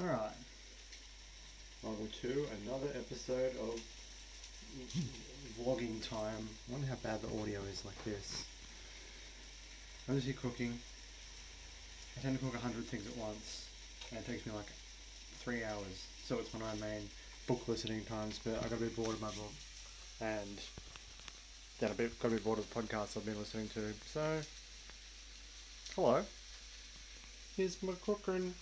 Alright, welcome to another episode of vlogging time. I wonder how bad the audio is like this. I'm just here cooking. I tend to cook 100 things at once, and it takes me like 3 hours. So it's one of my main book listening times, but I got a bit bored of my book, and then got a bit bored of the podcast I've been listening to. So, hello. Here's my cooking.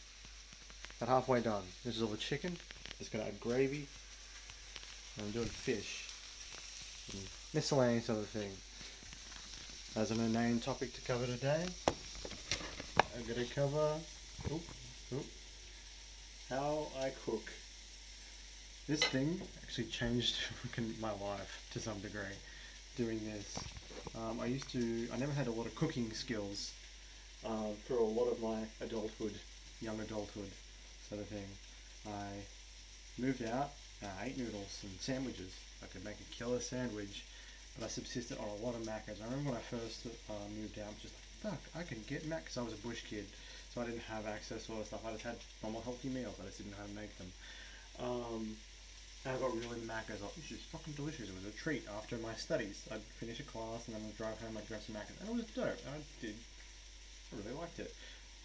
About halfway done. This is all the chicken. Just gonna add gravy. And I'm doing fish. And miscellaneous other thing. As an inane topic to cover today, I'm gonna cover how I cook. This thing actually changed my life to some degree doing this. I never had a lot of cooking skills for a lot of my young adulthood sort of thing. I moved out and I ate noodles and sandwiches. I could make a killer sandwich, but I subsisted on a lot of macros. I remember when I first moved out, I was just like, fuck, I can get macros. I was a bush kid, so I didn't have access to all that stuff. I just had normal healthy meals. I just didn't know how to make them. And I got really macros. Like, this is fucking delicious. It was a treat after my studies. I'd finish a class and then I'd drive home, I'd grab some macros. And it was dope. I really liked it.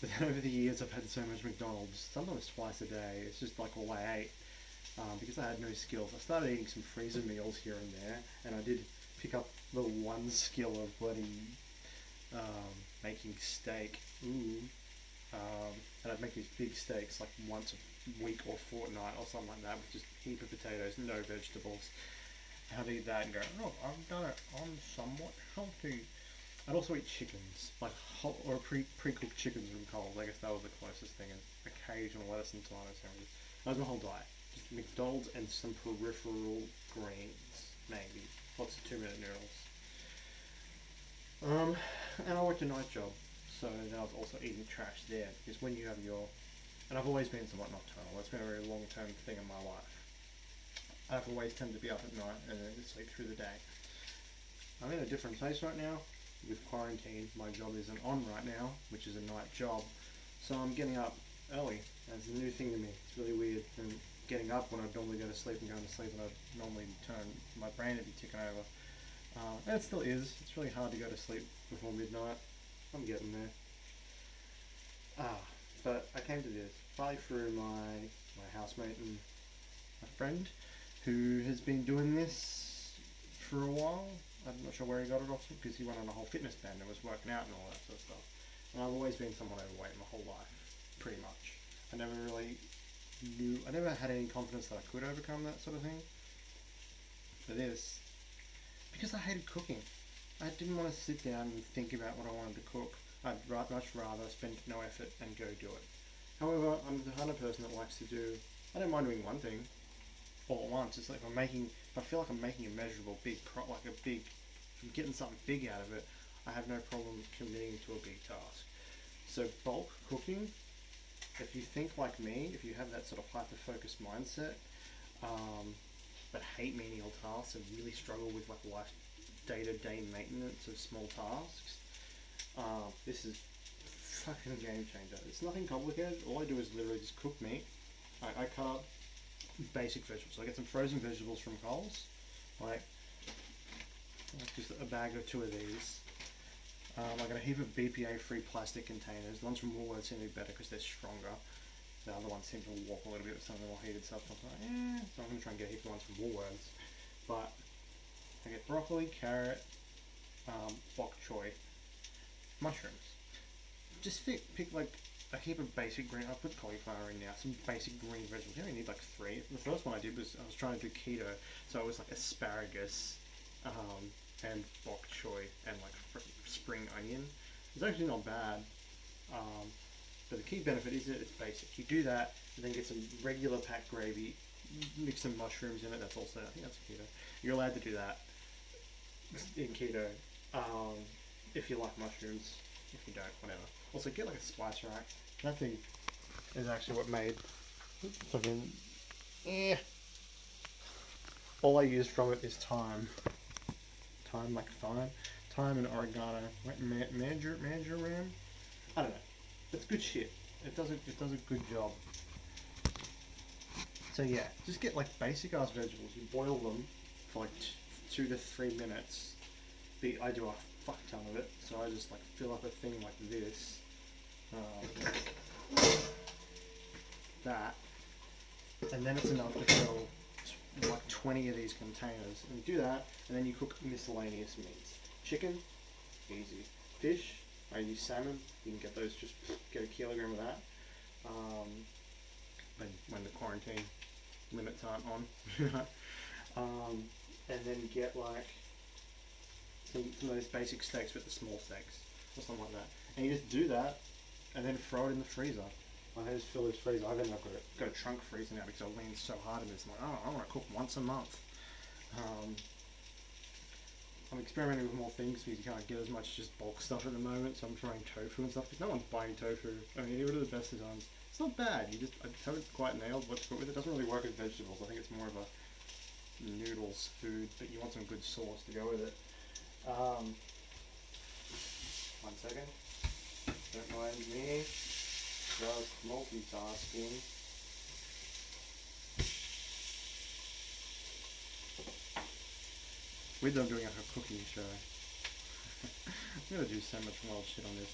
But then over the years I've had so much McDonald's, sometimes twice a day. It's just like all I ate. Because I had no skills. I started eating some freezer meals here and there, and I did pick up the one skill of bloody making steak. And I'd make these big steaks like once a week or fortnight or something like that with just a heap of potatoes, no vegetables. And I'd eat that and go, oh, I've done it. I'm somewhat healthy. I'd also eat chickens, like whole, or pre-cooked chickens from Coles. I guess that was the closest thing. And occasional lettuce and tomato sandwiches. That was my whole diet. Just McDonald's and some peripheral greens, maybe. Lots of 2-minute noodles. And I worked a night job, so then I was also eating trash there, because when you have and I've always been somewhat nocturnal. That's been a very long-term thing in my life. I've always tended to be up at night and then sleep through the day. I'm in a different place right now with quarantine. My job isn't on right now, which is a night job, so I'm getting up early. That's a new thing to me. It's really weird. And getting up when I'd normally go to sleep and going to sleep and I'd normally turn my brain to be ticking over. And it still is. It's really hard to go to sleep before midnight. I'm getting there. But I came to this partly through my housemate and a friend who has been doing this for a while. I'm not sure where he got it off because he went on a whole fitness band and was working out and all that sort of stuff. And I've always been somewhat overweight my whole life, pretty much. I never had any confidence that I could overcome that sort of thing. For this, because I hated cooking. I didn't want to sit down and think about what I wanted to cook. I'd much rather spend no effort and go do it. However, I'm the kind of person that likes to do, I don't mind doing one thing all at once. It's like if I feel like I'm making a measurable if I'm getting something big out of it, I have no problem committing to a big task. So bulk cooking, if you think like me, if you have that sort of hyper-focused mindset, but hate menial tasks and really struggle with like life day-to-day maintenance of small tasks, this is fucking game changer. It's nothing complicated. All I do is literally just cook meat. I cut up basic vegetables. I get some frozen vegetables from Coles, like just a bag or two of these. I got a heap of BPA-free plastic containers. The ones from Woolworths seem to be better because they're stronger. The other ones seem to walk a little bit with some of the more heated stuff. So I'm going to try and get a heap of ones from Woolworths. But I get broccoli, carrot, bok choy, mushrooms. Just pick like a heap of basic green. I put cauliflower in now. Some basic green vegetables. You only need like 3. The first one I did was I was trying to do keto, so it was like asparagus, and bok choy and like spring onion. It's actually not bad. But the key benefit is that it's basic. You do that, and then get some regular packed gravy, mix some mushrooms in it. That's also, I think that's keto. You're allowed to do that in keto, if you like mushrooms. If you don't, whatever. Also, get like a spice rack. That thing is actually what made fucking. All I use from it is thyme. Thyme and oregano. Marjoram. I don't know. It's good shit. It does a good job. So yeah, just get like basic ass vegetables. You boil them for like 2 to 3 minutes. I do a fuck ton of it, so I just like fill up a thing like this, that, and then it's enough to fill like 20 of these containers. And you do that, and then you cook miscellaneous meats. Chicken, easy. Fish, I use salmon. You can get those. Just get a kilogram of that. When the quarantine limits aren't on. And then get like some of those basic steaks with the small steaks or something like that. And you just do that and then throw it in the freezer. I just fill this freezer. I've ended up got a trunk freezer now because I leaned so hard in this. I'm like, oh, I want to cook once a month. I'm experimenting with more things because you can't get as much just bulk stuff at the moment, so I'm trying tofu and stuff because no one's buying tofu. I mean, even at the best of times, it's not bad. I haven't quite nailed what to put with it. It doesn't really work with vegetables. I think it's more of a noodles food, but you want some good sauce to go with it. 1 second. Don't mind me. Just multitasking. We're done doing like a cooking show. I'm gonna do so much wild shit on this,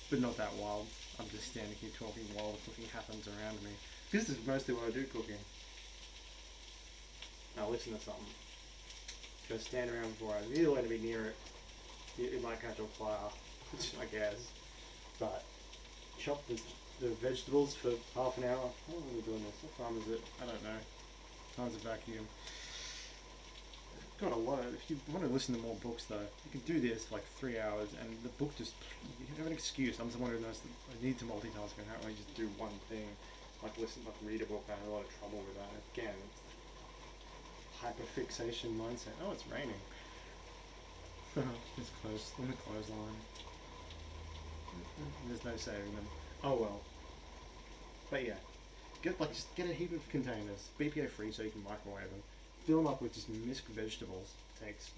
but not that wild. I'm just standing here talking while the cooking happens around me. This is mostly what I do cooking. Now listen to something. Just stand around before I really want to be near it. It might catch on fire, I guess. But chop the vegetables for half an hour. How long are we doing this? What time is it? I don't know. Time's a vacuum. Got a lot. If you want to listen to more books, though, you can do this for like 3 hours, and the book just you have an excuse. I'm someone who knows that I need to multitask, and how I just do one thing, like read a book. I have a lot of trouble with that. Again, hyperfixation mindset. Oh, it's raining. It's close on the clothesline. There's no saving them. Oh well. But yeah, just get a heap of containers, BPA free, so you can microwave them. Fill them up with just minced vegetables. Takes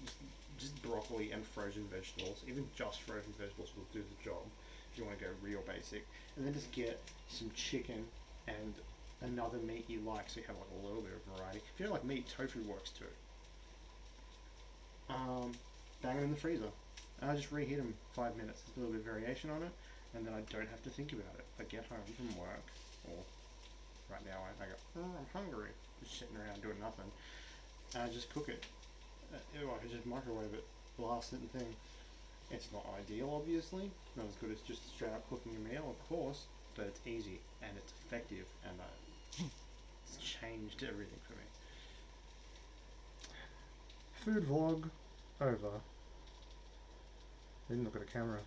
just broccoli and frozen vegetables. Even just frozen vegetables will do the job if you want to go real basic. And then just get some chicken and another meat you like, so you have like a little bit of variety. If you don't like meat, tofu works too. Bang them in the freezer. And I just reheat them 5 minutes. There's a little bit of variation on it, and then I don't have to think about it. I get home from work, or right now I go, oh, I'm hungry. Just sitting around doing nothing. And I just cook it. I just microwave it, blast it and thing. It's not ideal, obviously. Not as good as just straight up cooking a meal, of course, but it's easy and it's effective, and it's changed everything for me. Food vlog over. Didn't look at a camera.